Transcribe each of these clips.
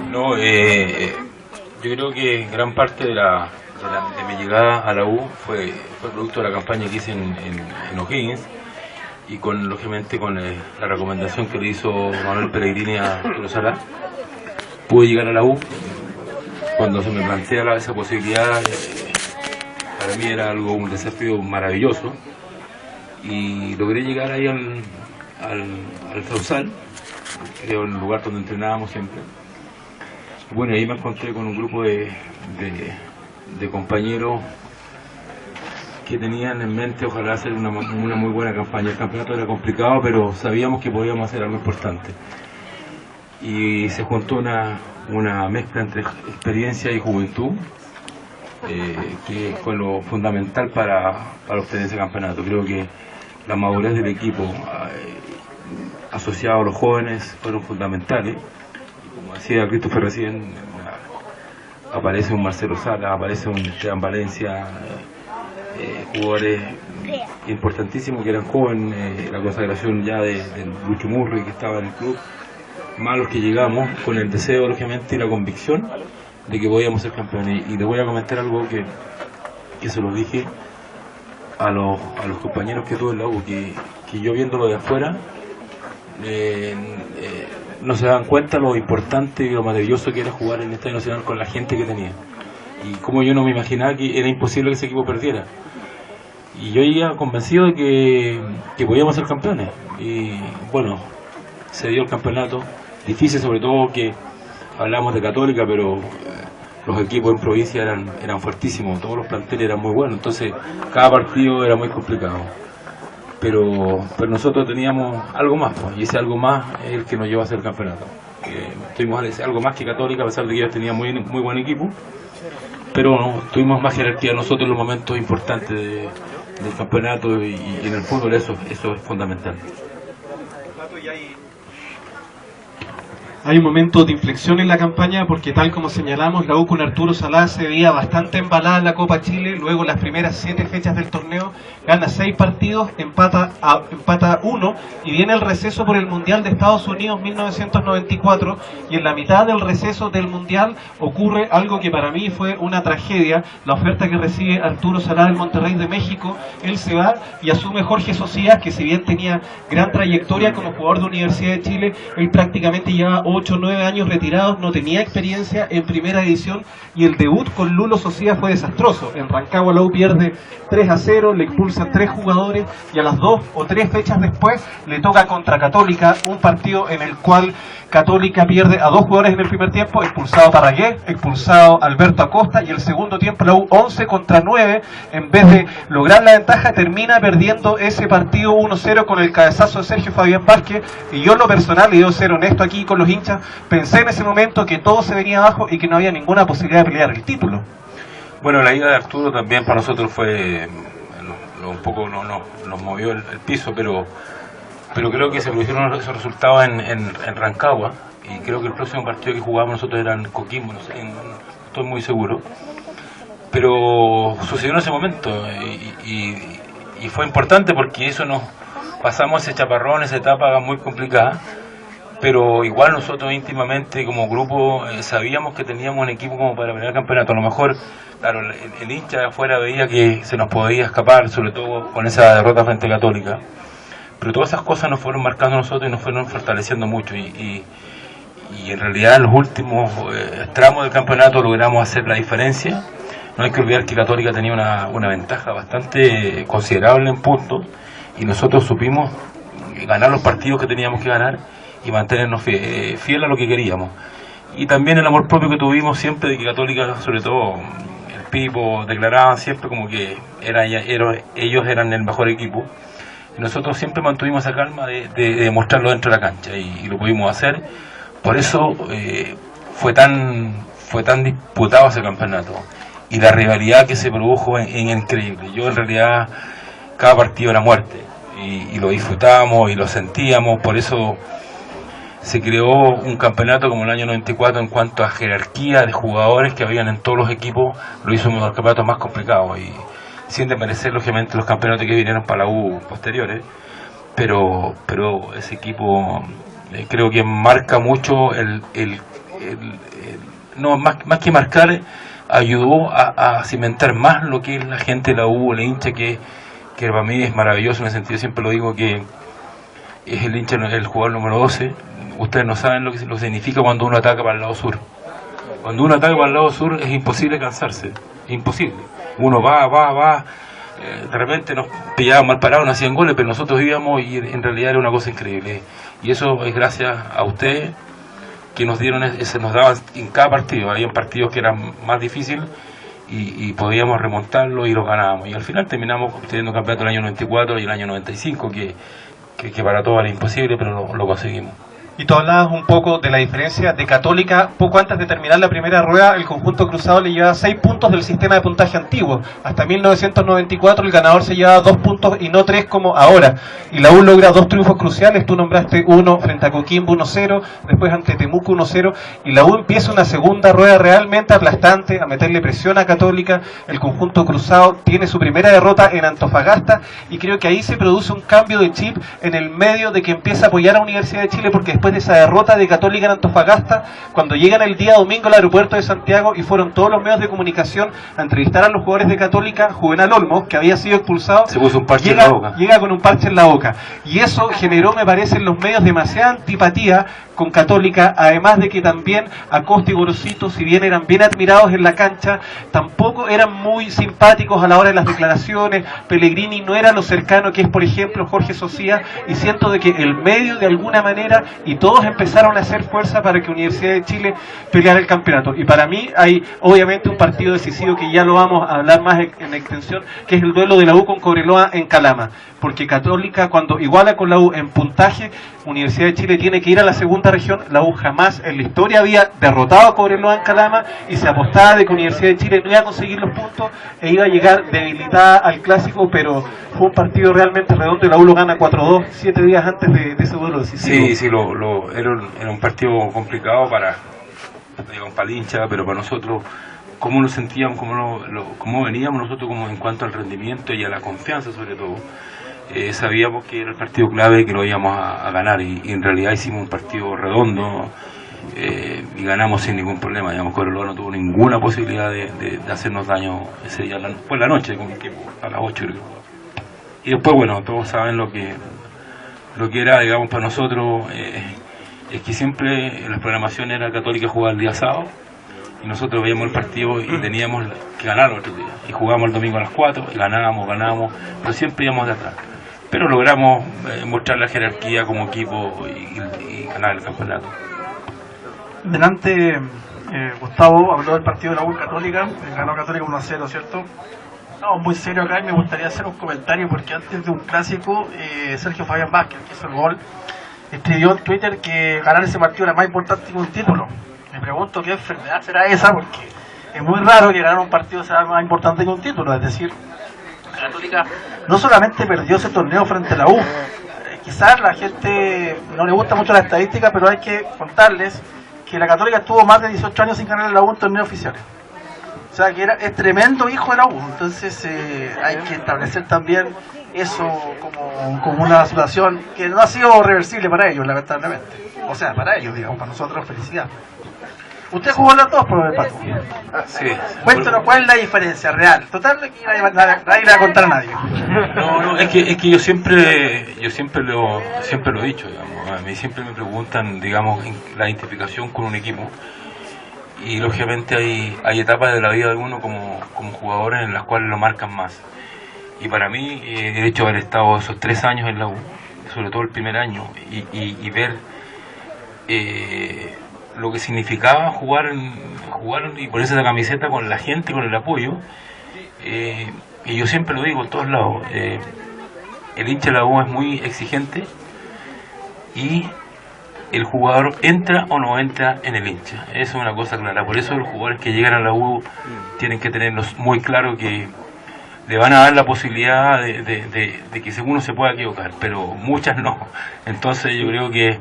No, yo creo que gran parte de mi llegada a la U fue producto de la campaña que hice en O'Higgins y lógicamente con la recomendación que le hizo Manuel Pellegrini a Arturo Sala. Pude llegar a la U. Cuando se me plantea esa posibilidad, para mí era un desafío maravilloso y logré llegar ahí al Sausal, creo el lugar donde entrenábamos siempre. Bueno, ahí me encontré con un grupo de compañeros que tenían en mente ojalá hacer una muy buena campaña. El campeonato era complicado, pero sabíamos que podíamos hacer algo importante. Y se juntó una mezcla entre experiencia y juventud, que fue lo fundamental para obtener ese campeonato. Creo que la madurez del equipo asociado a los jóvenes fueron fundamentales. Como decía Christopher recién, aparece un Marcelo Sala, aparece un Esteban Valencia, jugadores importantísimos que eran jóvenes, la consagración ya de Lucho Murri que estaba en el club, más los que llegamos con el deseo lógicamente y la convicción de que podíamos ser campeones. Y les voy a comentar algo que se lo dije a los compañeros que tuve en la U, que yo viéndolo de afuera no se dan cuenta lo importante y lo maravilloso que era jugar en el Estadio Nacional con la gente que tenía, y como yo no me imaginaba que era imposible que ese equipo perdiera, y yo ya convencido de que podíamos ser campeones. Y bueno, se dio el campeonato difícil, sobre todo que hablamos de Católica, pero los equipos en provincia eran fuertísimos, todos los planteles eran muy buenos, entonces cada partido era muy complicado. Pero nosotros teníamos algo más, pues, y ese algo más es el que nos llevó a hacer el campeonato. Tuvimos algo más que Católica, a pesar de que ellos tenían muy buen equipo, pero no, tuvimos más jerarquía nosotros en los momentos importantes del campeonato, y en el fútbol eso es fundamental. Hay un momento de inflexión en la campaña porque, tal como señalamos, la U con Arturo Salá se veía bastante embalada en la Copa Chile. Luego, las primeras 7 fechas del torneo, gana 6 partidos, empata 1, y viene el receso por el Mundial de Estados Unidos 1994, y en la mitad del receso del Mundial ocurre algo que para mí fue una tragedia: la oferta que recibe Arturo Salá del Monterrey de México. Él se va y asume Jorge Socias, que si bien tenía gran trayectoria como jugador de Universidad de Chile, él prácticamente llevaba 8 o 9 años retirados, no tenía experiencia en primera división, y el debut con Lulo Socias fue desastroso. En Rancagua la U pierde 3-0, le expulsan 3 jugadores, y a las 2 o 3 fechas después le toca contra Católica, un partido en el cual Católica pierde a 2 jugadores en el primer tiempo, expulsado Parragués, expulsado Alberto Acosta, y el segundo tiempo la U 11-9, en vez de lograr la ventaja, termina perdiendo ese partido 1-0 con el cabezazo de Sergio Fabián Vázquez. Y yo en lo personal, y debo ser honesto aquí con los hinchas, pensé en ese momento que todo se venía abajo y que no había ninguna posibilidad de pelear el título. Bueno, la ida de Arturo también para nosotros fue un poco nos movió el piso, pero creo que se produjeron esos resultados en Rancagua, y creo que el próximo partido que jugábamos nosotros era en Coquimbo, no sé, estoy muy seguro, pero sucedió en ese momento, y fue importante porque eso nos pasamos ese chaparrón, esa etapa muy complicada, pero igual nosotros íntimamente como grupo sabíamos que teníamos un equipo como para pelear el campeonato. A lo mejor, claro, el hincha de afuera veía que se nos podía escapar, sobre todo con esa derrota frente a Católica, pero todas esas cosas nos fueron marcando a nosotros y nos fueron fortaleciendo mucho, y en realidad en los últimos tramos del campeonato logramos hacer la diferencia. No hay que olvidar que Católica tenía una ventaja bastante considerable en puntos, y nosotros supimos ganar los partidos que teníamos que ganar y mantenernos fiel a lo que queríamos. Y también el amor propio que tuvimos siempre de que Católica, sobre todo el Pipo, declaraban siempre como que ellos eran el mejor equipo. Y nosotros siempre mantuvimos esa calma de demostrarlo dentro de la cancha, y lo pudimos hacer. Por eso fue tan disputado ese campeonato, y la rivalidad que se produjo en increíble. Yo en realidad cada partido era muerte, y lo disfrutábamos y lo sentíamos. Por eso se creó un campeonato como el año 94 en cuanto a jerarquía de jugadores que habían en todos los equipos. Lo hizo uno de los campeonatos más complicados, y sin desmerecer lógicamente los campeonatos que vinieron para la U posteriores, pero ese equipo creo que marca mucho el no, más que marcar, ayudó a cimentar más lo que es la gente de la U, el hincha, que para mí es maravilloso en el sentido, siempre lo digo, que es el hincha, el jugador número 12. Ustedes no saben lo que significa cuando uno ataca para el lado sur. Cuando uno ataca para el lado sur es imposible cansarse, es imposible. Uno va, de repente nos pillaban mal parados, nos hacían goles, pero nosotros íbamos y en realidad era una cosa increíble. Y eso es gracias a ustedes, que nos daban en cada partido. Había partidos que eran más difíciles y podíamos remontarlo y los ganábamos. Y al final terminamos obteniendo campeonato el año 94 y el año 95, que para todos era imposible, pero lo conseguimos. Y tú hablabas un poco de la diferencia de Católica. Poco antes de terminar la primera rueda, el conjunto cruzado le llevaba 6 puntos del sistema de puntaje antiguo. Hasta 1994 el ganador se llevaba 2 puntos y no 3 como ahora. Y la U logra 2 triunfos cruciales. Tú nombraste uno frente a Coquimbo 1-0, después ante Temuco 1-0. Y la U empieza una segunda rueda realmente aplastante, a meterle presión a Católica. El conjunto cruzado tiene su primera derrota en Antofagasta. Y creo que ahí se produce un cambio de chip en el medio, de que empieza a apoyar a Universidad de Chile, porque después de esa derrota de Católica en Antofagasta, cuando llegan el día domingo al aeropuerto de Santiago y fueron todos los medios de comunicación a entrevistar a los jugadores de Católica, Juvenal Olmos, que había sido expulsado, se puso un parche en la boca. Llega con un parche en la boca. Y eso generó, me parece, en los medios demasiada antipatía con Católica, además de que también Acosta y Gorosito, si bien eran bien admirados en la cancha, tampoco eran muy simpáticos a la hora de las declaraciones. Pellegrini no era lo cercano que es, por ejemplo, Jorge Socía, y siento de que el medio, de alguna manera, y todos empezaron a hacer fuerza para que Universidad de Chile peleara el campeonato. Y para mí hay obviamente un partido decisivo que ya lo vamos a hablar más en extensión, que es el duelo de la U con Cobreloa en Calama, porque Católica, cuando iguala con la U en puntaje, Universidad de Chile tiene que ir a la segunda región. La U jamás en la historia había derrotado a Cobreloa en Calama, y se apostaba de que Universidad de Chile no iba a conseguir los puntos e iba a llegar debilitada al clásico, pero fue un partido realmente redondo y la U lo gana 4-2 7 días antes de ese duelo decisivo. Sí, era un partido complicado para el hincha, pero para nosotros, cómo nos sentíamos, cómo veníamos nosotros como en cuanto al rendimiento y a la confianza sobre todo. Sabíamos que era el partido clave, que lo íbamos a ganar, y en realidad hicimos un partido redondo y ganamos sin ningún problema. Digamos, Cobreloa no tuvo ninguna posibilidad de hacernos daño ese día, fue la noche, a las 8 creo. Y después, bueno, todos saben lo que era, digamos, para nosotros, es que siempre en las programaciones era Católica jugar el día sábado, y nosotros veíamos el partido y teníamos que ganar el otro día, y jugábamos el domingo a las 4 y ganábamos, pero siempre íbamos de atrás. Pero logramos mostrar la jerarquía como equipo y ganar el campeonato. Delante, Gustavo habló del partido de la U Católica, ganó Católica 1-0, ¿cierto? No, muy serio acá, y me gustaría hacer un comentario, porque antes de un clásico, Sergio Fabián Vázquez, que hizo el gol, escribió en Twitter que ganar ese partido era más importante que un título. Me pregunto qué enfermedad será esa, porque es muy raro que ganar un partido sea más importante que un título. Es decir, la Católica no solamente perdió ese torneo frente a la U, quizás la gente no le gusta mucho la estadística, pero hay que contarles que la Católica estuvo más de 18 años sin ganar en la U en torneos oficiales. O sea, que es tremendo hijo de la U. Entonces hay que establecer también eso como una situación que no ha sido reversible para ellos, lamentablemente. O sea, para ellos, digamos, para nosotros, felicidad. Usted jugó las dos, por Paco. Sí. Cuéntanos cuál es la diferencia real. Total, aquí nadie le va a contar a nadie. No, es que yo siempre lo he dicho, digamos. A mí siempre me preguntan, digamos, la identificación con un equipo. Y lógicamente hay etapas de la vida de uno como jugadores en las cuales lo marcan más. Y para mí, el hecho de haber estado esos 3 años en la U, sobre todo el primer año, y ver lo que significaba jugar y ponerse la camiseta con la gente, con el apoyo, y yo siempre lo digo en todos lados, el hincha de la U es muy exigente, y el jugador entra o no entra en el hincha. Eso es una cosa clara. Por eso los jugadores que llegan a la U tienen que tenerlos muy claro, que le van a dar la posibilidad de que uno se pueda equivocar, pero muchas no. Entonces yo creo que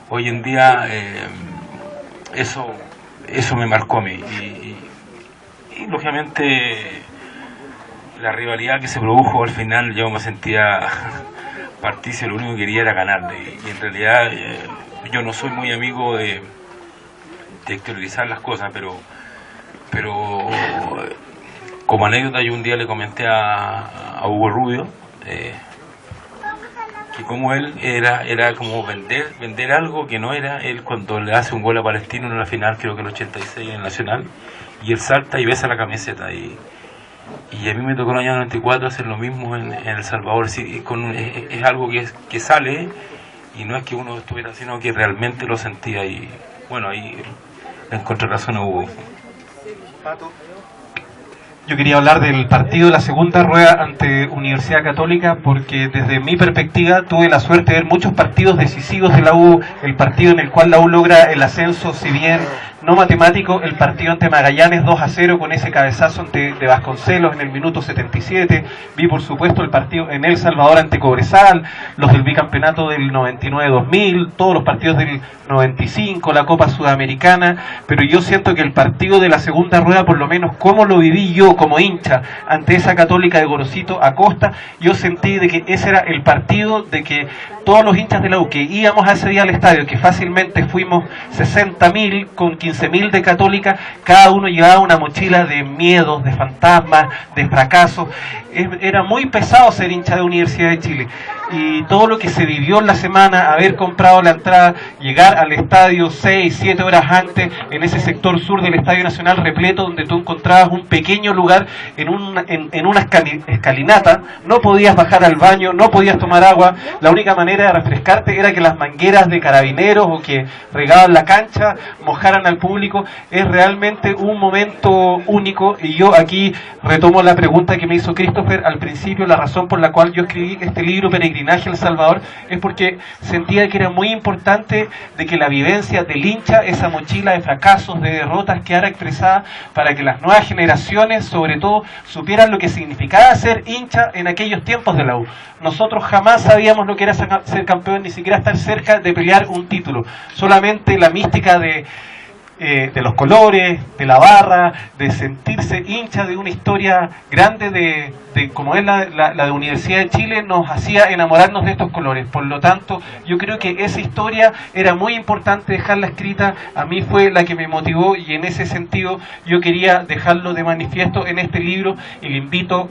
hoy en día eso me marcó a mí. Y lógicamente la rivalidad que se produjo al final, yo me sentía partícipe, lo único que quería era ganarle. Y en realidad yo no soy muy amigo de exteriorizar las cosas, pero como anécdota, yo un día le comenté a Hugo Rubio que como él era como vender algo que no era. Él cuando le hace un gol a Palestino en la final, creo que el 86 en el Nacional, y él salta y besa la camiseta, y a mí me tocó en el año 94 hacer lo mismo en El Salvador. Sí, es algo que sale, y no es que uno estuviera, sino que realmente lo sentía, y bueno, ahí le encontré razón a Hugo. Yo quería hablar del partido de la segunda rueda ante Universidad Católica, porque desde mi perspectiva tuve la suerte de ver muchos partidos decisivos de la U, el partido en el cual la U logra el ascenso, si bien no matemático, el partido ante Magallanes 2-0 con ese cabezazo de Vasconcelos en el minuto 77, vi por supuesto el partido en El Salvador ante Cobresal, los del bicampeonato del 99-2000, todos los partidos del 95, la Copa Sudamericana, pero yo siento que el partido de la segunda rueda, por lo menos como lo viví yo como hincha ante esa Católica de Gorosito Acosta, yo sentí de que ese era el partido de que todos los hinchas de la U que íbamos a ese día al estadio, que fácilmente fuimos 60.000 con 15.000 de Católica, cada uno llevaba una mochila de miedos, de fantasmas, de fracasos. Era muy pesado ser hincha de Universidad de Chile, y todo lo que se vivió en la semana, haber comprado la entrada, llegar al estadio 6-7 horas antes, en ese sector sur del Estadio Nacional repleto, donde tú encontrabas un pequeño lugar en una escalinata, no podías bajar al baño, no podías tomar agua, la única manera de refrescarte era que las mangueras de carabineros o que regaban la cancha mojaran al público. Es realmente un momento único, y yo aquí retomo la pregunta que me hizo Christopher al principio. La razón por la cual yo escribí este libro, Peregrinaje a El Salvador, es porque sentía que era muy importante de que la vivencia del hincha, esa mochila de fracasos, de derrotas, quedara expresada para que las nuevas generaciones, sobre todo, supieran lo que significaba ser hincha en aquellos tiempos de la U. Nosotros jamás sabíamos lo que era ser campeón, ni siquiera estar cerca de pelear un título. Solamente la mística de los colores, de la barra, de sentirse hincha de una historia grande de como es la de Universidad de Chile, nos hacía enamorarnos de estos colores. Por lo tanto, yo creo que esa historia era muy importante dejarla escrita. A mí fue la que me motivó, y en ese sentido yo quería dejarlo de manifiesto en este libro, y le invito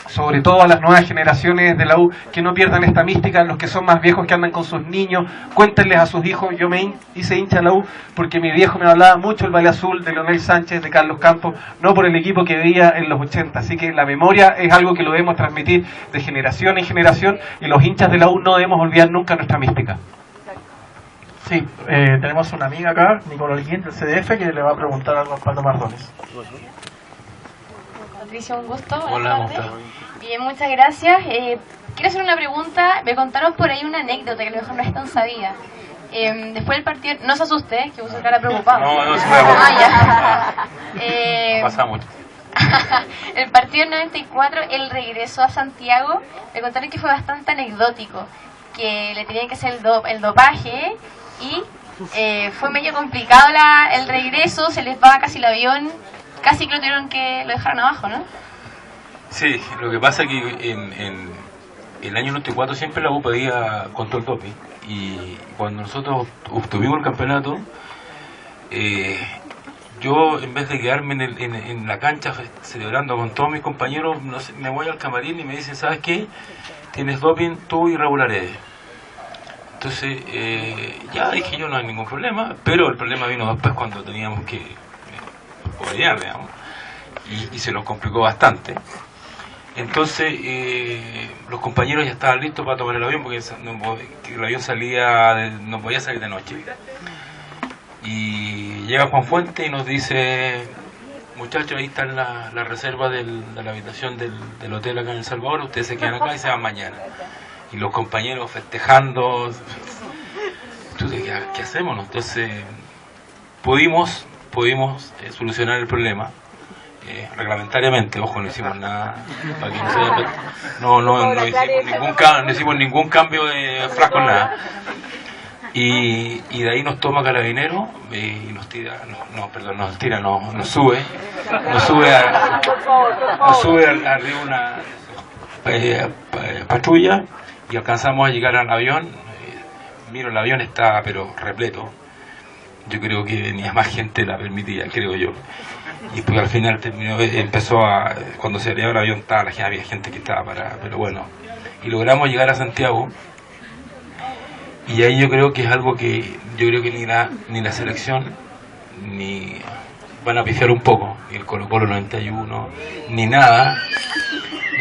sobre todo a las nuevas generaciones de la U que no pierdan esta mística. Los que son más viejos, que andan con sus niños, cuéntenles a sus hijos. Yo me hice hincha de la U porque mi viejo me hablaba mucho el Valle Azul, de Leonel Sánchez, de Carlos Campos, no por el equipo que veía en los 80. Así que la memoria es algo que lo debemos transmitir de generación en generación, y los hinchas de la U no debemos olvidar nunca nuestra mística. Sí, tenemos una amiga acá, Nicolás Holguín, del CDF, que le va a preguntar algo a Pablo Mardones. Patricia, un gusto. Hola, buenas tardes. Bien, muchas gracias. Quiero hacer una pregunta. Me contaron por ahí una anécdota que a lo mejor no es tan sabida. Después del partido, no se asuste, que uso cara preocupado. No se puede. Pasa mucho. El partido del 94, el regreso a Santiago, me contaron que fue bastante anecdótico, que le tenían que hacer el dopaje, y fue medio complicado el regreso, se les va casi el avión, casi que lo dejaron abajo, ¿no? Sí, lo que pasa es que en el año 94 siempre la U pedía control doping, y cuando nosotros obtuvimos el campeonato, yo, en vez de quedarme en la cancha celebrando con todos mis compañeros, no sé, me voy al camarín y me dicen, ¿sabes qué? Tienes doping tú y Raúl Aredes. Entonces, ya dije yo, no hay ningún problema, pero el problema vino después cuando teníamos que pelear, digamos, y se nos complicó bastante. Entonces, los compañeros ya estaban listos para tomar el avión, porque el avión no podía salir de noche. Y llega Juan Fuente y nos dice, muchachos, ahí están la reserva de la habitación del hotel acá en El Salvador, ustedes se quedan acá y se van mañana. Y los compañeros festejando. Entonces, ¿qué hacemos? Entonces, pudimos solucionar el problema. Reglamentariamente, ojo, no hicimos nada para que no hicimos ningún cambio de frasco, nada. Y de ahí nos toma Carabinero y nos tira, nos sube arriba una patrulla, y alcanzamos a llegar al avión. Miro, el avión está pero repleto, yo creo que venía más gente de la permitida, creo yo. Y porque al final empezó a, cuando se abrió el avión había gente que estaba parada, pero bueno, y logramos llegar a Santiago, y ahí yo creo que es algo que yo creo que ni la selección ni van a pifiar un poco, ni el Colo-Colo 91, ni nada,